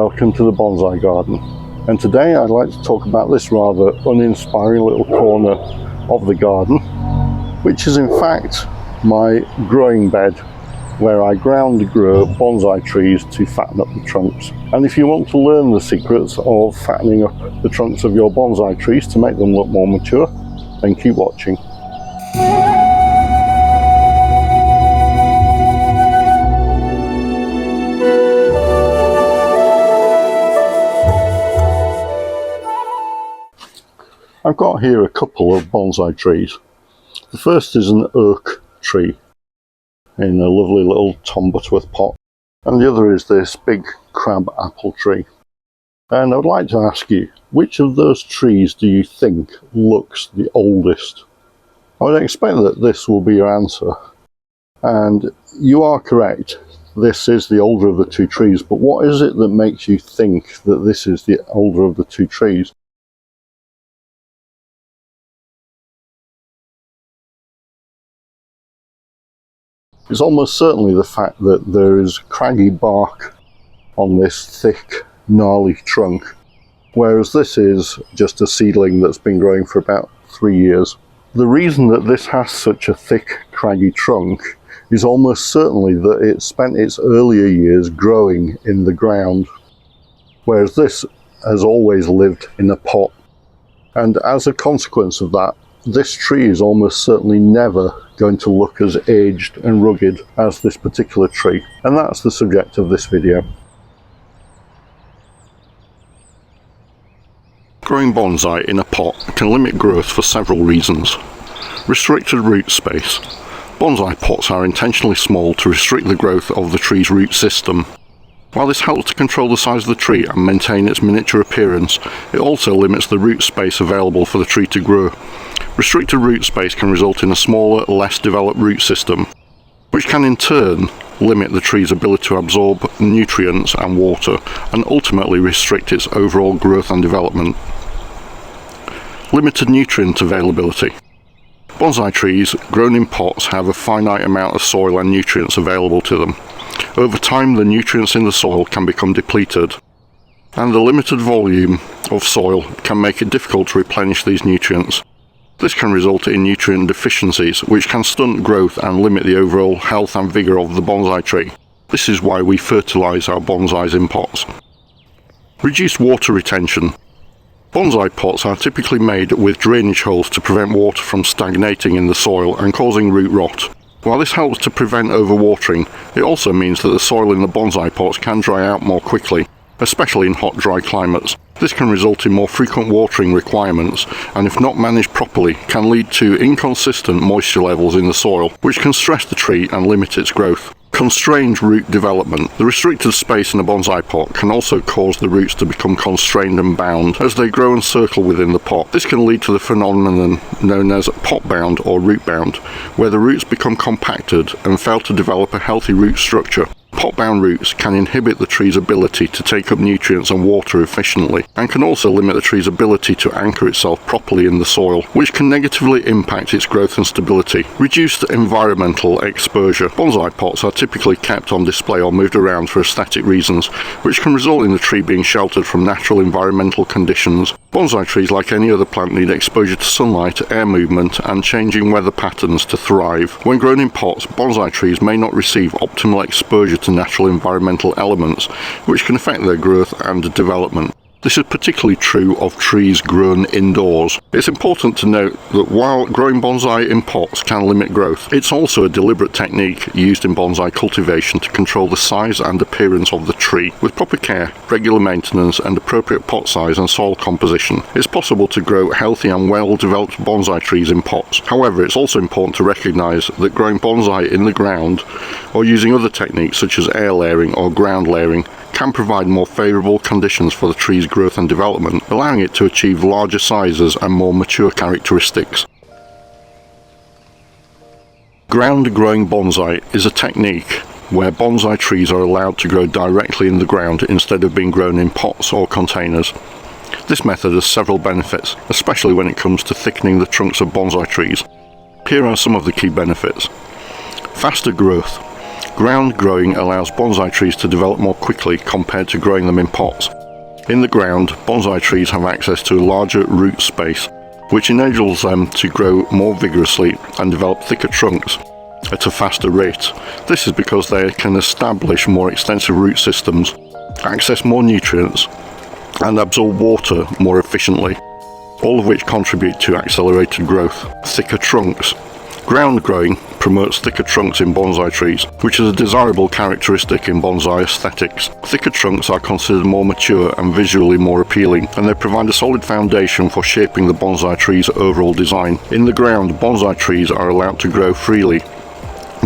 welcome to the bonsai garden. And today I'd like to talk about this rather uninspiring little corner of the garden, which is in fact my growing bed, where I ground grow bonsai trees to fatten up the trunks. And if you want to learn the secrets of fattening up the trunks of your bonsai trees to make them look more mature, then keep watching. I've got here a couple of bonsai trees. The first is an oak tree in a lovely little Tom Butterworth pot, and the other is this big crab apple tree. And I would like to ask you, which of those trees do you think looks the oldest? I would expect that this will be your answer, and you are correct. This is the older of the two trees, but what is it that makes you think that this is the older of the two trees? It's almost certainly the fact that there is craggy bark on this thick, gnarly trunk, whereas this is just a seedling that's been growing for about 3 years. The reason that this has such a thick, craggy trunk is almost certainly that it spent its earlier years growing in the ground, whereas this has always lived in a pot. And as a consequence of that, this tree is almost certainly never going to look as aged and rugged as this particular tree. And that's the subject of this video. Growing bonsai in a pot can limit growth for several reasons. Restricted root space. Bonsai pots are intentionally small to restrict the growth of the tree's root system. While this helps to control the size of the tree and maintain its miniature appearance, it also limits the root space available for the tree to grow. Restricted root space can result in a smaller, less developed root system, which can in turn limit the tree's ability to absorb nutrients and water, and ultimately restrict its overall growth and development. Limited nutrient availability. Bonsai trees grown in pots have a finite amount of soil and nutrients available to them. Over time, the nutrients in the soil can become depleted, and the limited volume of soil can make it difficult to replenish these nutrients. This can result in nutrient deficiencies, which can stunt growth and limit the overall health and vigour of the bonsai tree. This is why we fertilise our bonsais in pots. Reduced water retention. Bonsai pots are typically made with drainage holes to prevent water from stagnating in the soil and causing root rot. While this helps to prevent overwatering, it also means that the soil in the bonsai pots can dry out more quickly, especially in hot, dry climates. This can result in more frequent watering requirements, and if not managed properly, can lead to inconsistent moisture levels in the soil, which can stress the tree and limit its growth. Constrained root development. The restricted space in a bonsai pot can also cause the roots to become constrained and bound as they grow and circle within the pot. This can lead to the phenomenon known as pot bound or root bound, where the roots become compacted and fail to develop a healthy root structure. Pot-bound roots can inhibit the tree's ability to take up nutrients and water efficiently, and can also limit the tree's ability to anchor itself properly in the soil, which can negatively impact its growth and stability. Reduced environmental exposure. Bonsai pots are typically kept on display or moved around for aesthetic reasons, which can result in the tree being sheltered from natural environmental conditions. Bonsai trees, like any other plant, need exposure to sunlight, air movement, and changing weather patterns to thrive. When grown in pots, bonsai trees may not receive optimal exposure to natural environmental elements, which can affect their growth and development. This is particularly true of trees grown indoors. It's important to note that while growing bonsai in pots can limit growth, it's also a deliberate technique used in bonsai cultivation to control the size and appearance of the tree. With proper care, regular maintenance, and appropriate pot size and soil composition, it's possible to grow healthy and well-developed bonsai trees in pots. However, it's also important to recognise that growing bonsai in the ground, or using other techniques such as air layering or ground layering, can provide more favourable conditions for the tree's growth and development, allowing it to achieve larger sizes and more mature characteristics. Ground growing bonsai is a technique where bonsai trees are allowed to grow directly in the ground instead of being grown in pots or containers. This method has several benefits, especially when it comes to thickening the trunks of bonsai trees. Here are some of the key benefits. Faster growth. Ground growing allows bonsai trees to develop more quickly compared to growing them in pots. In the ground, bonsai trees have access to a larger root space, which enables them to grow more vigorously and develop thicker trunks at a faster rate. This is because they can establish more extensive root systems, access more nutrients, and absorb water more efficiently, all of which contribute to accelerated growth. Thicker trunks. Ground growing promotes thicker trunks in bonsai trees, which is a desirable characteristic in bonsai aesthetics. Thicker trunks are considered more mature and visually more appealing, and they provide a solid foundation for shaping the bonsai tree's overall design. In the ground, bonsai trees are allowed to grow freely,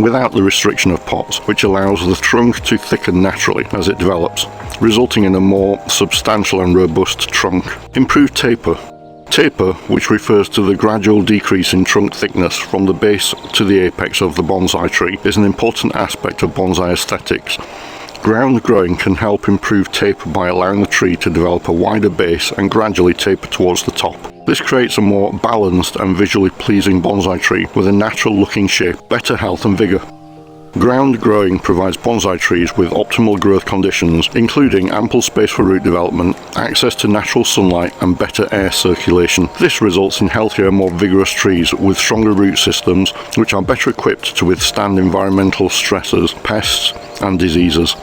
without the restriction of pots, which allows the trunk to thicken naturally as it develops, resulting in a more substantial and robust trunk. Improved taper. Taper, which refers to the gradual decrease in trunk thickness from the base to the apex of the bonsai tree, is an important aspect of bonsai aesthetics. Ground growing can help improve taper by allowing the tree to develop a wider base and gradually taper towards the top. This creates a more balanced and visually pleasing bonsai tree with a natural looking shape, better health and vigour. Ground growing provides bonsai trees with optimal growth conditions, including ample space for root development, access to natural sunlight and better air circulation. This results in healthier and more vigorous trees with stronger root systems, which are better equipped to withstand environmental stresses, pests and diseases.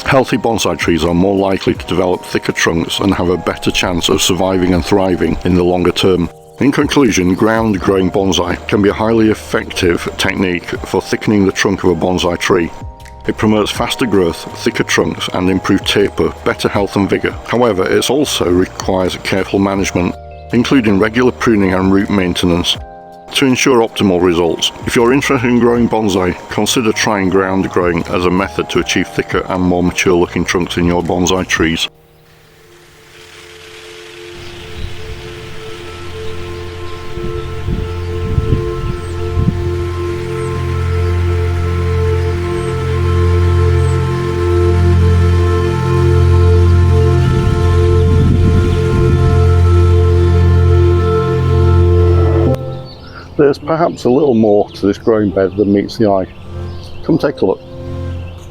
Healthy bonsai trees are more likely to develop thicker trunks and have a better chance of surviving and thriving in the longer term. In conclusion, ground growing bonsai can be a highly effective technique for thickening the trunk of a bonsai tree. It promotes faster growth, thicker trunks and improved taper, better health and vigour. However, it also requires careful management, including regular pruning and root maintenance, to ensure optimal results. If you're interested in growing bonsai, consider trying ground growing as a method to achieve thicker and more mature looking trunks in your bonsai trees. There's perhaps a little more to this growing bed than meets the eye. Come take a look.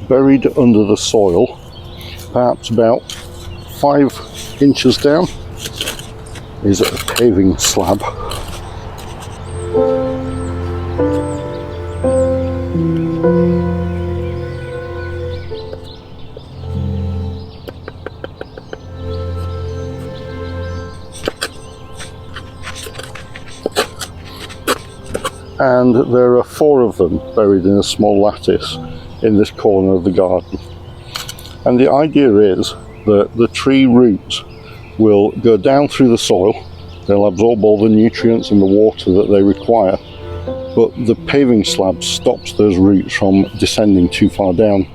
Buried under the soil, perhaps about 5 inches down, is a paving slab. And there are 4 of them buried in a small lattice in this corner of the garden. And the idea is that the tree roots will go down through the soil, they'll absorb all the nutrients and the water that they require, but the paving slab stops those roots from descending too far down.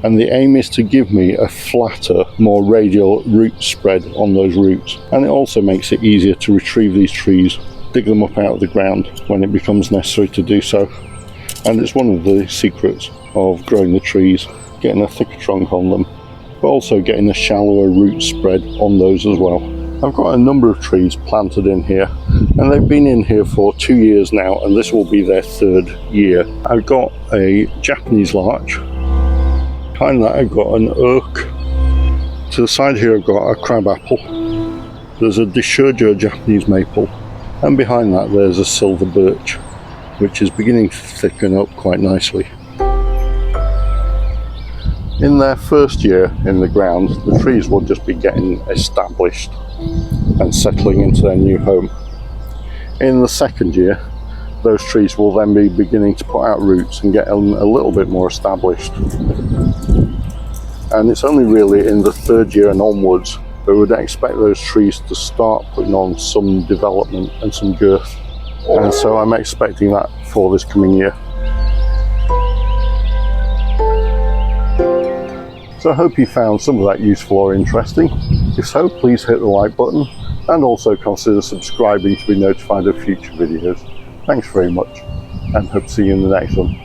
And the aim is to give me a flatter, more radial root spread on those roots. And it also makes it easier to retrieve these trees, dig them up out of the ground when it becomes necessary to do so. And it's one of the secrets of growing the trees, getting a thicker trunk on them, but also getting a shallower root spread on those as well. I've got a number of trees planted in here, and they've been in here for 2 years now, and this will be their 3rd year. I've got a Japanese larch, behind that I've got an oak, to the side here I've got a crabapple, there's a Dishojo Japanese maple, and behind that there's a silver birch, which is beginning to thicken up quite nicely. In their 1st year in the ground, the trees will just be getting established and settling into their new home. In the 2nd year, those trees will then be beginning to put out roots and get a little bit more established. And it's only really in the 3rd year and onwards we would expect those trees to start putting on some development and some girth. And so I'm expecting that for this coming year. So I hope you found some of that useful or interesting. If so, please hit the like button and also consider subscribing to be notified of future videos. Thanks very much and hope to see you in the next one.